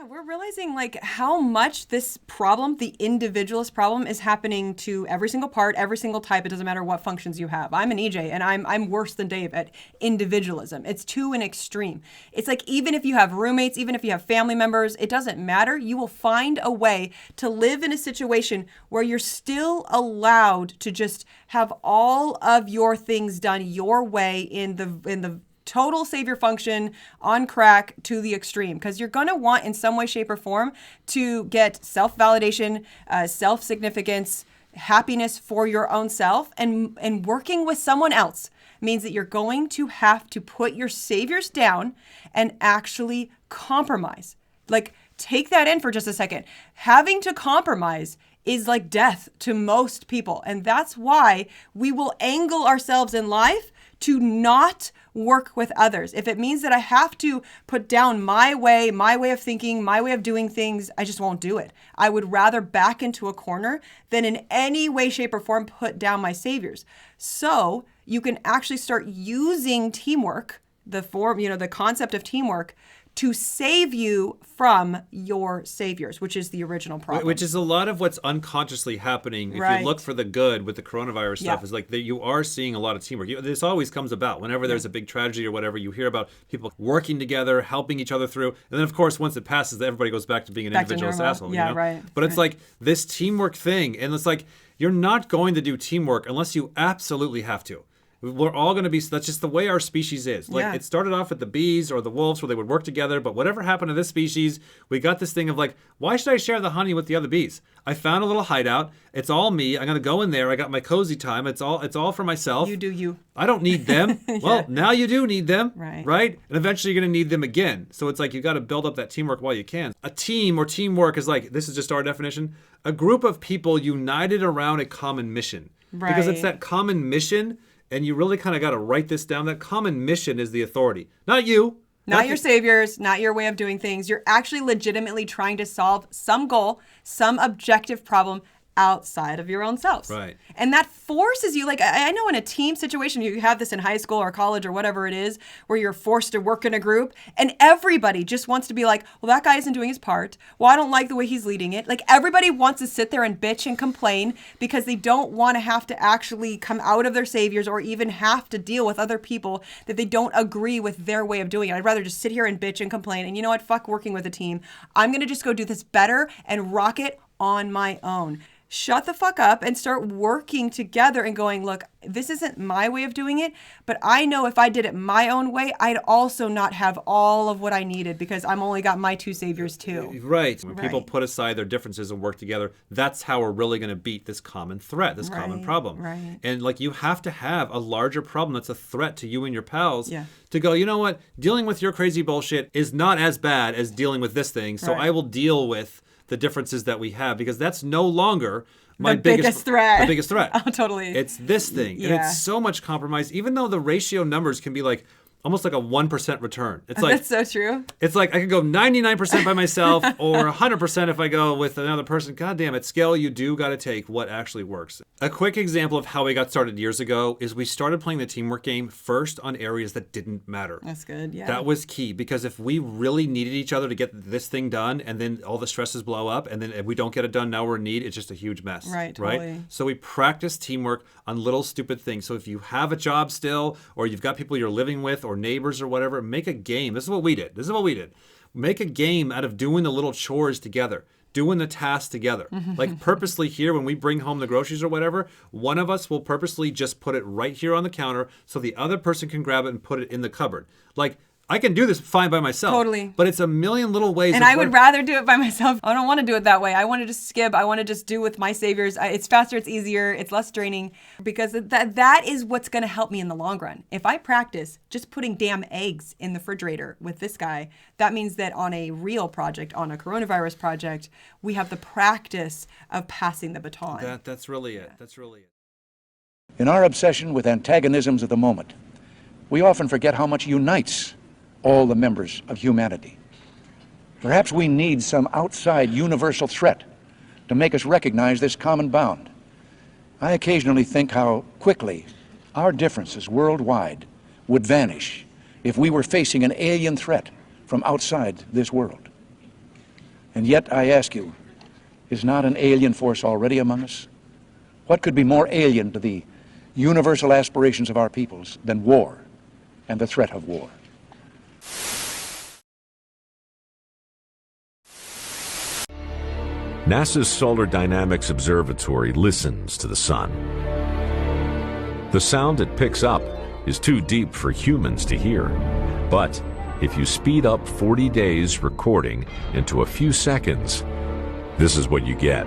we're realizing like how much this problem, the individualist problem, is happening to every single part, every single type. It doesn't matter what functions you have. I'm an EJ, and I'm worse than Dave at individualism. It's to an extreme. It's like even if you have roommates, even if you have family members, it doesn't matter. You will find a way to live in a situation where you're still allowed to just have all of your things done your way in the total savior function on crack to the extreme, because you're going to want in some way, shape, or form to get self-validation, self-significance, happiness for your own self, and working with someone else means that you're going to have to put your saviors down and actually compromise. Like, take that in for just a second. Having to compromise is like death to most people. And that's why we will angle ourselves in life to not work with others. If it means that I have to put down my way of thinking, my way of doing things, I just won't do it. I would rather back into a corner than in any way, shape, or form put down my saviors. So you can actually start using teamwork, the concept of teamwork, to save you from your saviors, which is the original problem. Which is a lot of what's unconsciously happening. If you look for the good with the coronavirus stuff, is like that you are seeing a lot of teamwork. This always comes about. Whenever there's a big tragedy or whatever, you hear about people working together, helping each other through. And then, of course, once it passes, everybody goes back to being an individualist asshole. Yeah, you know? right. But it's like this teamwork thing. And it's like, you're not going to do teamwork unless you absolutely have to. We're all going to be, that's just the way our species is. Like, it started off with the bees or the wolves where they would work together, but whatever happened to this species, we got this thing of like, why should I share the honey with the other bees? I found a little hideout. It's all me. I'm going to go in there. I got my cozy time. It's all for myself. You do you. I don't need them. Well, now you do need them, right? And eventually you're going to need them again. So it's like you got to build up that teamwork while you can. A team or teamwork is like, this is just our definition, a group of people united around a common mission. Right. Because it's that common mission. And you really kind of got to write this down. That common mission is the authority. Not you. Not your saviors, not your way of doing things. You're actually legitimately trying to solve some goal, some objective problem outside of your own selves. Right. And that forces you, like, I know in a team situation, you have this in high school or college or whatever it is, where you're forced to work in a group and everybody just wants to be like, well, that guy isn't doing his part. Well, I don't like the way he's leading it. Like, everybody wants to sit there and bitch and complain because they don't want to have to actually come out of their saviors or even have to deal with other people that they don't agree with their way of doing it. I'd rather just sit here and bitch and complain. And you know what? Fuck working with a team. I'm going to just go do this better and rock it on my own. Shut the fuck up and start working together and going, look, this isn't my way of doing it, but I know if I did it my own way, I'd also not have all of what I needed because I'm only got my two saviors too. Right. When people put aside their differences and work together, that's how we're really going to beat this common threat, this common problem. Right. And like, you have to have a larger problem that's a threat to you and your pals to go, you know what, dealing with your crazy bullshit is not as bad as dealing with this thing, so I will deal with the differences that we have, because that's no longer my biggest threat. The biggest threat. Oh, totally. It's this thing. And it's so much compromise, even though the ratio numbers can be like almost like a 1% return. It's like, that's so true. It's like I could go 99% by myself or 100% if I go with another person. God damn it. Scale, you do got to take what actually works. A quick example of how we got started years ago is we started playing the teamwork game first on areas that didn't matter. That's good, yeah. That was key, because if we really needed each other to get this thing done and then all the stresses blow up and then if we don't get it done, now we're in need, it's just a huge mess. Right, totally. So we practice teamwork on little stupid things. So if you have a job still, or you've got people you're living with or neighbors or whatever, make a game. This is what we did. Make a game out of doing the little chores together, doing the tasks together. Like purposely here, when we bring home the groceries or whatever, one of us will purposely just put it right here on the counter so the other person can grab it and put it in the cupboard. Like, I can do this fine by myself. Totally. But it's a million little ways. And I would rather do it by myself. I don't want to do it that way. I want to just skip. I want to just do with my saviors. It's faster, it's easier, it's less draining, because that is what's going to help me in the long run. If I practice just putting damn eggs in the refrigerator with this guy, that means that on a real project, on a coronavirus project, we have the practice of passing the baton. That's really it. That's really it. In our obsession with antagonisms of the moment, we often forget how much unites all the members of humanity. Perhaps we need some outside universal threat to make us recognize this common bound. I occasionally think how quickly our differences worldwide would vanish if we were facing an alien threat from outside this world. And yet, I ask you, is not an alien force already among us? What could be more alien to the universal aspirations of our peoples than war and the threat of war? NASA's Solar Dynamics Observatory listens to the sun. The sound it picks up is too deep for humans to hear. But if you speed up 40 days recording into a few seconds, this is what you get.